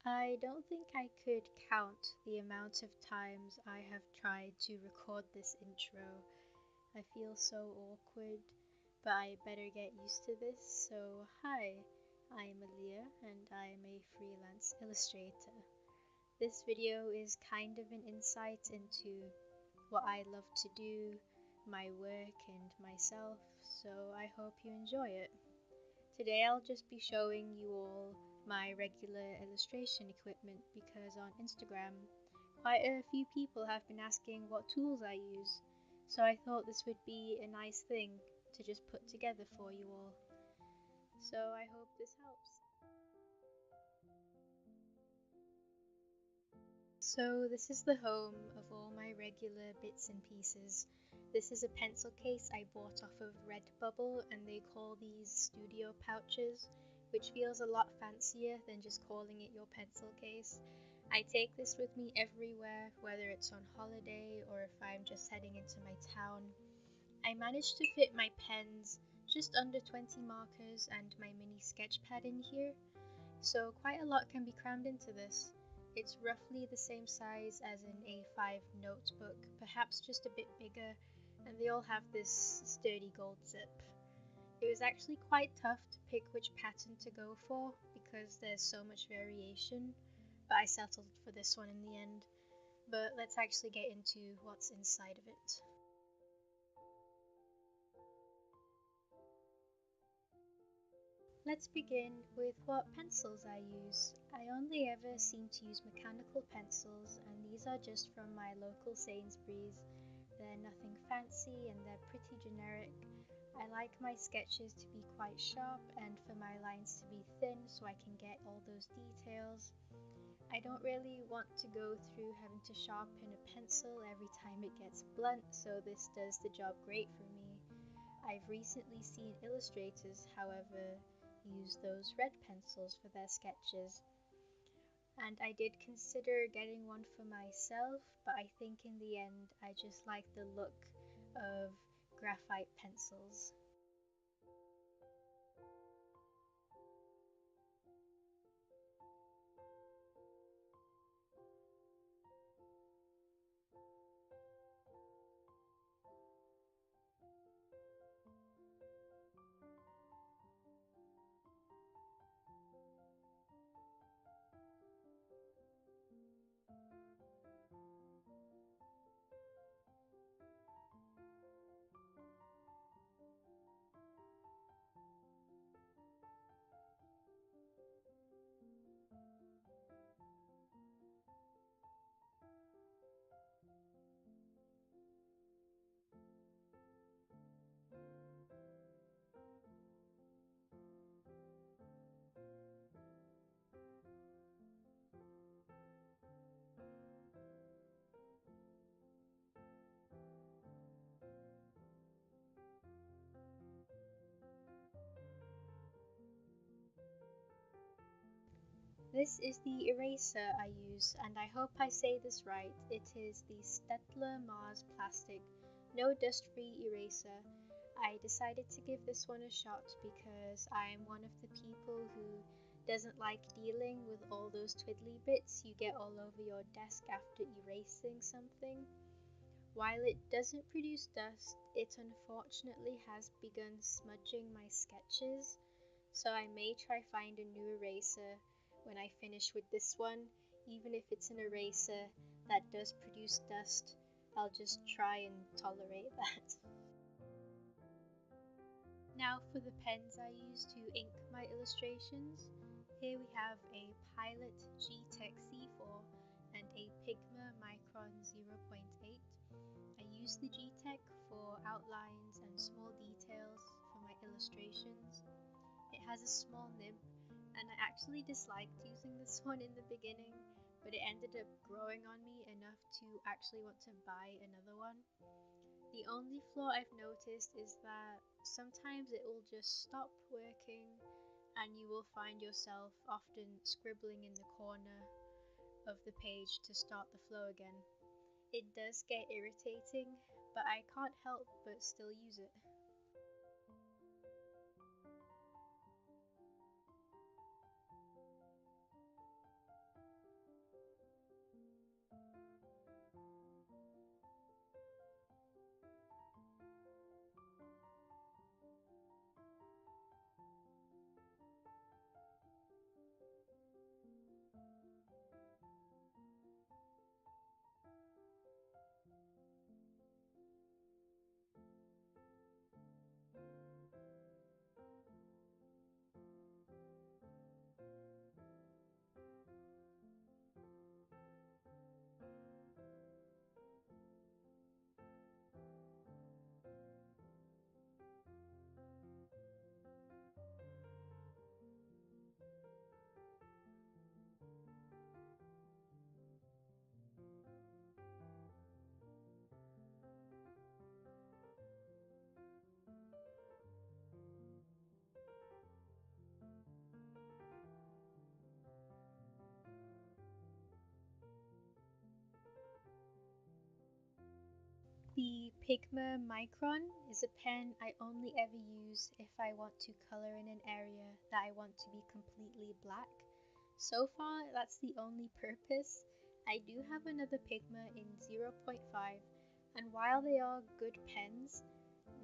I don't think I could count the amount of times I have tried to record this intro. I feel so awkward, but I better get used to this. So, hi, I'm Aaliyah and I'm a freelance illustrator. This video is kind of an insight into what I love to do, my work, and myself, so I hope you enjoy it. Today I'll just be showing you all my regular illustration equipment because on Instagram quite a few people have been asking what tools I use, so I thought this would be a nice thing to just put together for you all. So I hope this helps. So this is the home of all my regular bits and pieces. This is a pencil case I bought off of Redbubble, and they call these studio pouches, which feels a lot fancier than just calling it your pencil case. I take this with me everywhere, whether it's on holiday or if I'm just heading into my town. I managed to fit my pens, just under 20 markers, and my mini sketch pad in here, so quite a lot can be crammed into this. It's roughly the same size as an A5 notebook, perhaps just a bit bigger, and they all have this sturdy gold zip. It was actually quite tough to pick which pattern to go for because there's so much variation, but I settled for this one in the end. But let's actually get into what's inside of it. Let's begin with what pencils I use. I only ever seem to use mechanical pencils, and these are just from my local Sainsbury's. They're nothing fancy and they're pretty generic. I like my sketches to be quite sharp and for my lines to be thin so I can get all those details. I don't really want to go through having to sharpen a pencil every time it gets blunt, so this does the job great for me. I've recently seen illustrators, however, use those red pencils for their sketches, and I did consider getting one for myself, but I think in the end I just like the look of graphite pencils. This is the eraser I use, and I hope I say this right. It is the Staedtler Mars Plastic No Dust Free Eraser. I decided to give this one a shot because I am one of the people who doesn't like dealing with all those twiddly bits you get all over your desk after erasing something. While it doesn't produce dust, it unfortunately has begun smudging my sketches, so I may try find a new eraser when I finish with this one. Even if it's an eraser that does produce dust, I'll just try and tolerate that. Now for the pens I use to ink my illustrations. Here we have a Pilot G-TEC CA and a PiCMA Micron 0.8. I use the G-TEC for outlines and small details for my illustrations. It has a small nib, and I actually disliked using this one in the beginning, but it ended up growing on me enough to actually want to buy another one. The only flaw I've noticed is that sometimes it will just stop working and you will find yourself often scribbling in the corner of the page to start the flow again. It does get irritating, but I can't help but still use it. The PiCMA Micron is a pen I only ever use if I want to color in an area that I want to be completely black. So far, that's the only purpose. I do have another PiCMA in 0.5, and while they are good pens,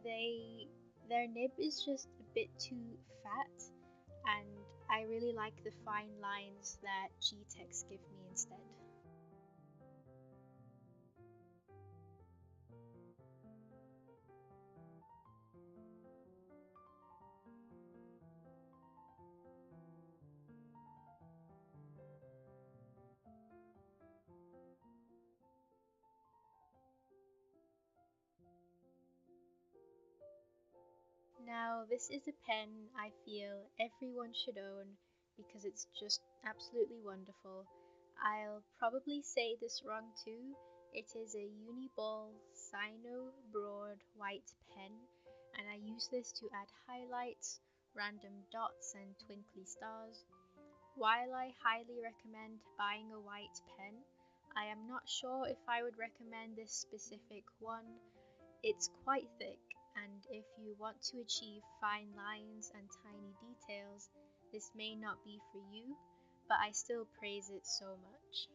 their nib is just a bit too fat, and I really like the fine lines that G-TECs give me instead. Now, this is a pen I feel everyone should own because it's just absolutely wonderful. I'll probably say this wrong too. It is a Uniball Sino Broad White pen, and I use this to add highlights, random dots, and twinkly stars. While I highly recommend buying a white pen, I am not sure if I would recommend this specific one. It's quite thick, and if you want to achieve fine lines and tiny details, this may not be for you, but I still praise it so much.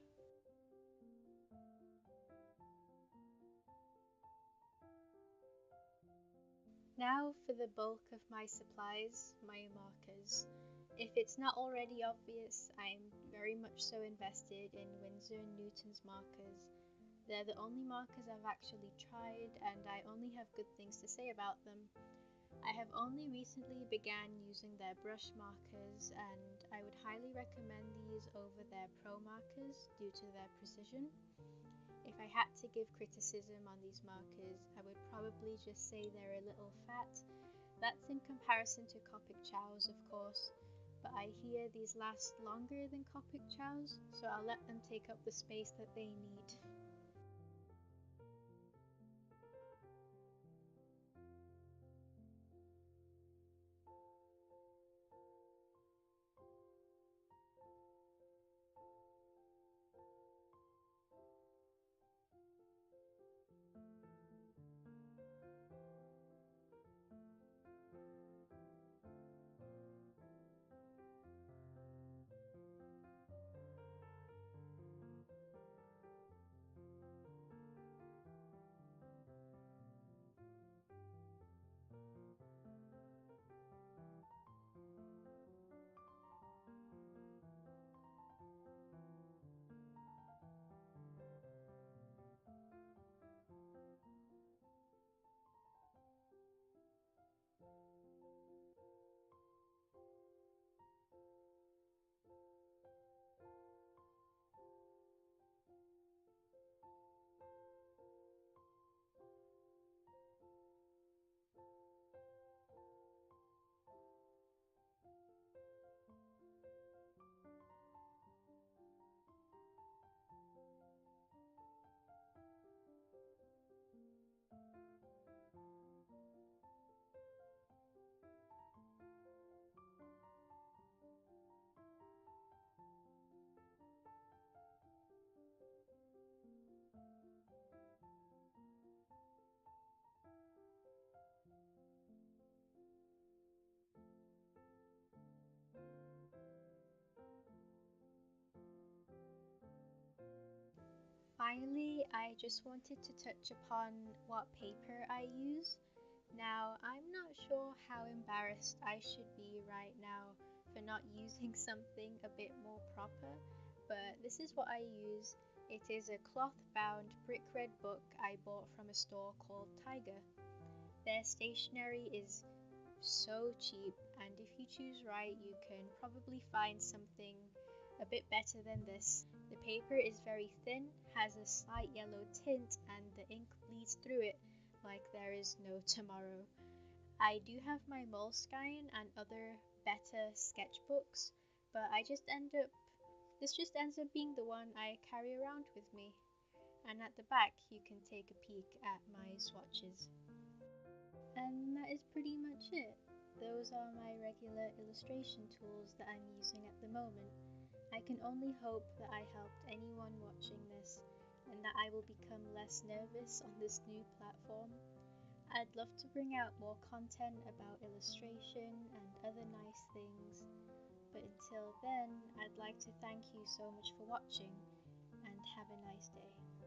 Now for the bulk of my supplies, my markers. If it's not already obvious, I'm very much so invested in Winsor & Newton's markers. They're the only markers I've actually tried, and I only have good things to say about them. I have only recently began using their brush markers, and I would highly recommend these over their PROMARKERs due to their precision. If I had to give criticism on these markers, I would probably just say they're a little fat. That's in comparison to Copic Chow's, of course, but I hear these last longer than Copic Chow's, so I'll let them take up the space that they need. Finally, I just wanted to touch upon what paper I use. Now, I'm not sure how embarrassed I should be right now for not using something a bit more proper, but this is what I use. It is a cloth bound brick red book I bought from a store called Tiger. Their stationery is so cheap, and if you choose right, you can probably find something a bit better than this. The paper is very thin, has a slight yellow tint, and the ink bleeds through it like there is no tomorrow. I do have my Moleskine and other better sketchbooks, but this just ends up being the one I carry around with me. And at the back you can take a peek at my swatches. And that is pretty much it. Those are my regular illustration tools that I'm using at the moment. I can only hope that I helped anyone watching this and that I will become less nervous on this new platform. I'd love to bring out more content about illustration and other nice things, but until then, I'd like to thank you so much for watching and have a nice day.